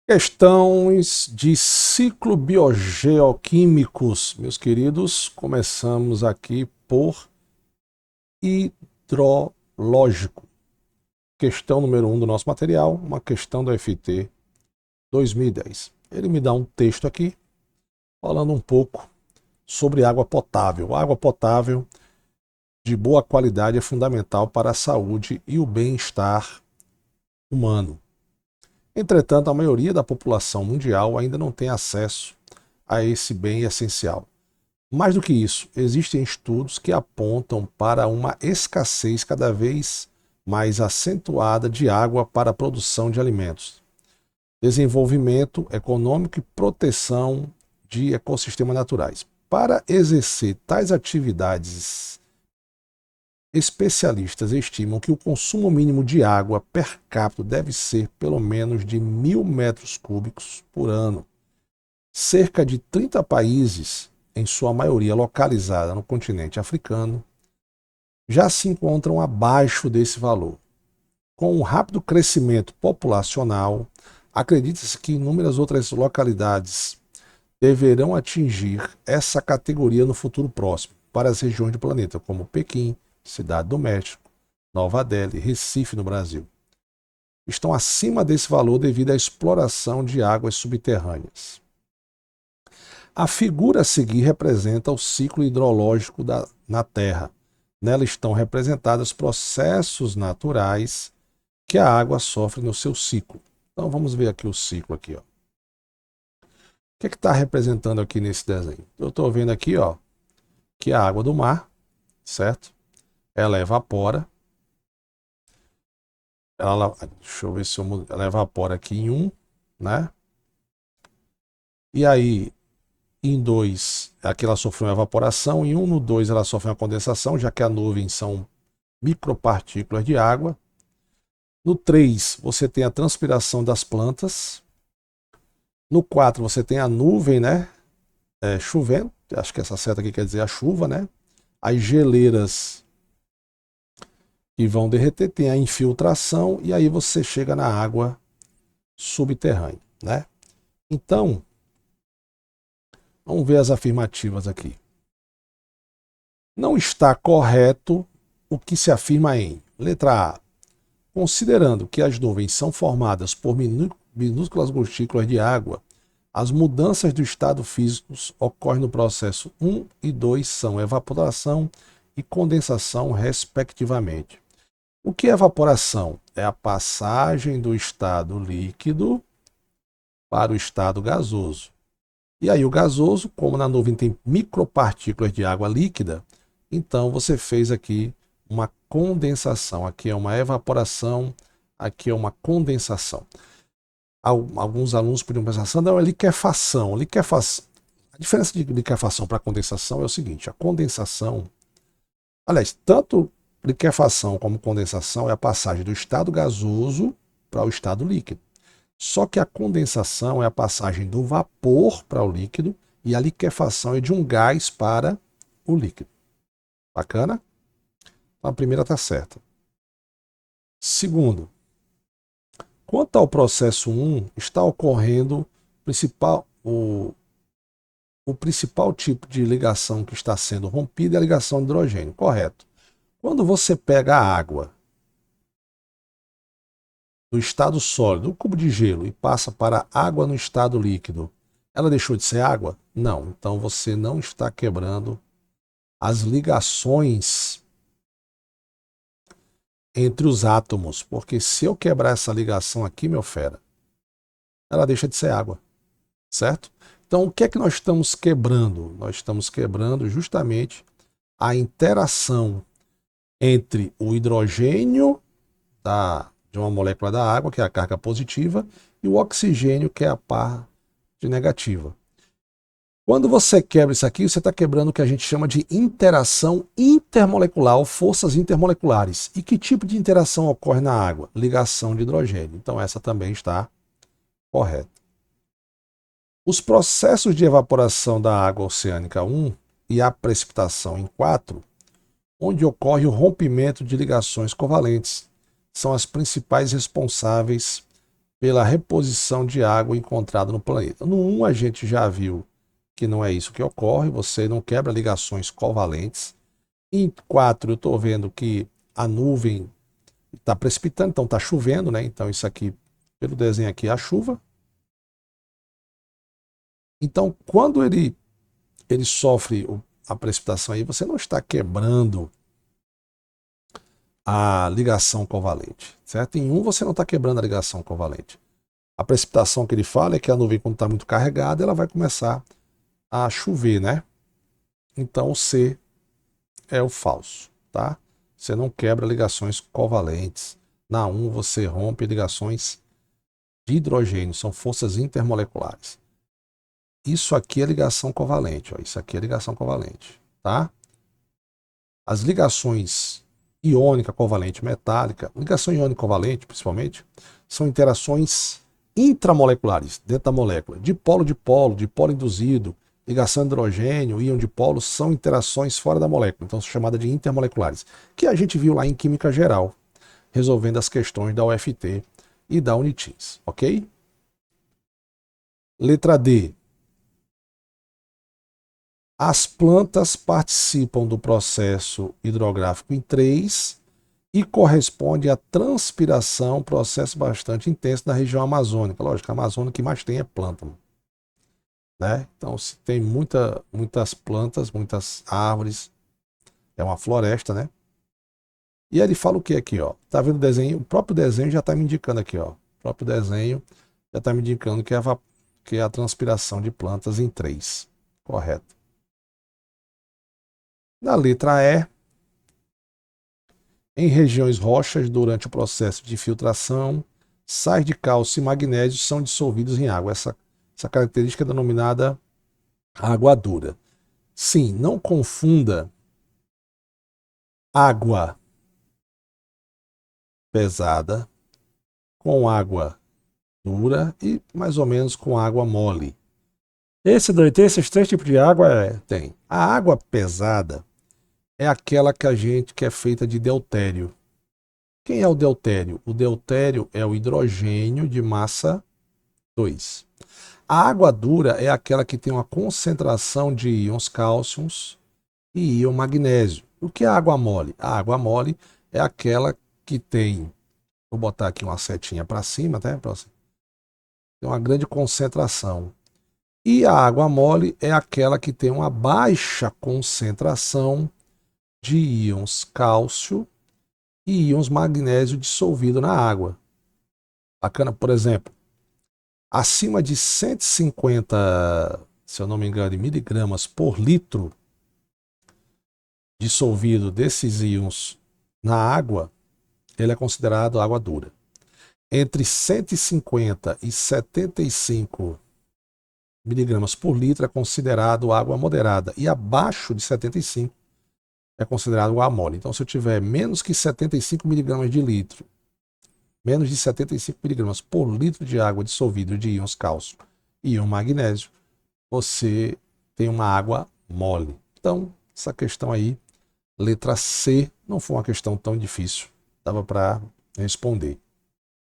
Questões de ciclo biogeoquímicos, meus queridos. Começamos aqui por hidrológico. Questão número 1 do nosso material, uma questão do FT 2010. Ele me dá um texto aqui falando um pouco sobre água potável. Água potável de boa qualidade é fundamental para a saúde e o bem-estar humano. Entretanto, a maioria da população mundial ainda não tem acesso a esse bem essencial. Mais do que isso, existem estudos que apontam para uma escassez cada vez mais acentuada de água para a produção de alimentos, desenvolvimento econômico e proteção de ecossistemas naturais. Para exercer tais atividades, especialistas estimam que o consumo mínimo de água per capita deve ser pelo menos de 1.000 metros cúbicos por ano. Cerca de 30 países, em sua maioria localizada no continente africano, já se encontram abaixo desse valor. Com um rápido crescimento populacional, acredita-se que inúmeras outras localidades deverão atingir essa categoria no futuro próximo, para as regiões do planeta, como Pequim, Cidade do México, Nova Delhi, Recife, no Brasil. Estão acima desse valor devido à exploração de águas subterrâneas. A figura a seguir representa o ciclo hidrológico na Terra. Nela estão representados processos naturais que a água sofre no seu ciclo. Então vamos ver aqui o ciclo aqui, ó. O que está representando aqui nesse desenho? Eu estou vendo aqui, ó, que a água do mar, certo? Ela evapora. Deixa eu ver se ela evapora aqui em 1, né? E aí, em 2, aqui ela sofreu uma evaporação. Em 1, no 2, ela sofre uma condensação, já que a nuvem são micropartículas de água. No 3, você tem a transpiração das plantas. No 4, você tem a nuvem, né? Chovendo. Acho que essa seta aqui quer dizer a chuva, né? As geleiras que vão derreter, tem a infiltração e aí você chega na água subterrânea, né? Então, vamos ver as afirmativas aqui. Não está correto o que se afirma em letra A. Considerando que as nuvens são formadas por minúsculas gotículas de água, as mudanças do estado físico ocorrem no processo 1 e 2, são evaporação e condensação, respectivamente. O que é evaporação? É a passagem do estado líquido para o estado gasoso. E aí o gasoso, como na nuvem tem micropartículas de água líquida, então você fez aqui uma condensação. Aqui é uma evaporação, aqui é uma condensação. Alguns alunos podiam pensar, Sandra, é liquefação. A diferença de liquefação para condensação é o seguinte, a condensação, aliás, tanto liquefação como condensação é a passagem do estado gasoso para o estado líquido. Só que a condensação é a passagem do vapor para o líquido e a liquefação é de um gás para o líquido. Bacana? Então a primeira está certa. Segundo, quanto ao processo 1, está ocorrendo o principal tipo de ligação que está sendo rompida é a ligação de hidrogênio, correto? Quando você pega a água do estado sólido, um cubo de gelo, e passa para água no estado líquido, ela deixou de ser água? Não. Então você não está quebrando as ligações entre os átomos, porque se eu quebrar essa ligação aqui, meu fera, ela deixa de ser água, certo? Então o que é que nós estamos quebrando? Nós estamos quebrando justamente a interação entre o hidrogênio de uma molécula da água, que é a carga positiva, e o oxigênio, que é a parte negativa. Quando você quebra isso aqui, você está quebrando o que a gente chama de interação intermolecular, ou forças intermoleculares. E que tipo de interação ocorre na água? Ligação de hidrogênio. Então essa também está correta. Os processos de evaporação da água oceânica 1 e a precipitação em 4, onde ocorre o rompimento de ligações covalentes, são as principais responsáveis pela reposição de água encontrada no planeta. No 1 a gente já viu que não é isso que ocorre, você não quebra ligações covalentes. Em 4 eu estou vendo que a nuvem está precipitando, então está chovendo, né? Então isso aqui, pelo desenho aqui, é a chuva. Então quando ele sofre a precipitação aí, você não está quebrando a ligação covalente, certo? Em 1 você não está quebrando a ligação covalente. A precipitação que ele fala é que a nuvem, quando está muito carregada, ela vai começar a chover, né? Então o C é o falso, tá? Você não quebra ligações covalentes. Na 1 você rompe ligações de hidrogênio, são forças intermoleculares. Isso aqui é ligação covalente, ó. Isso aqui é ligação covalente, tá? As ligações iônica, covalente, metálica, ligação iônica covalente, principalmente, são interações intramoleculares, dentro da molécula, de polo induzido, ligação de hidrogênio, íon de polo, são interações fora da molécula, então são chamadas de intermoleculares, que a gente viu lá em Química Geral, resolvendo as questões da UFT e da Unitins, ok? Letra D. As plantas participam do processo hidrográfico em 3 e corresponde à transpiração, processo bastante intenso na região amazônica. Lógico, a Amazônia que mais tem é planta, né? Então, se tem muitas plantas, muitas árvores, é uma floresta, né? E ele fala o que aqui, ó? Tá vendo o desenho? O próprio desenho já está me indicando aqui, ó. O próprio desenho já está me indicando que é a transpiração de plantas em 3. Correto. Na letra E, em regiões rochas, durante o processo de filtração, sais de cálcio e magnésio são dissolvidos em água. Essa característica é denominada água dura. Sim, não confunda água pesada com água dura e mais ou menos com água mole. Tem esses 3 tipos de água? Tem. A água pesada é aquela que é feita de deutério. Quem é o deutério? O deutério é o hidrogênio de massa 2. A água dura é aquela que tem uma concentração de íons cálcios e íon magnésio. O que é a água mole? A água mole é aquela que tem, vou botar aqui uma setinha para cima, tá? Tem uma grande concentração. E a água mole é aquela que tem uma baixa concentração de íons cálcio e íons magnésio dissolvido na água. Bacana, por exemplo, acima de 150, se eu não me engano, miligramas por litro dissolvido desses íons na água, ele é considerado água dura. Entre 150 e 75 miligramas por litro é considerado água moderada e abaixo de 75 é considerado água mole. Então, se eu tiver menos que 75 miligramas de litro, menos de 75 miligramas por litro de água dissolvido de íons cálcio e íon magnésio, você tem uma água mole. Então, essa questão aí, letra C, não foi uma questão tão difícil, dava para responder.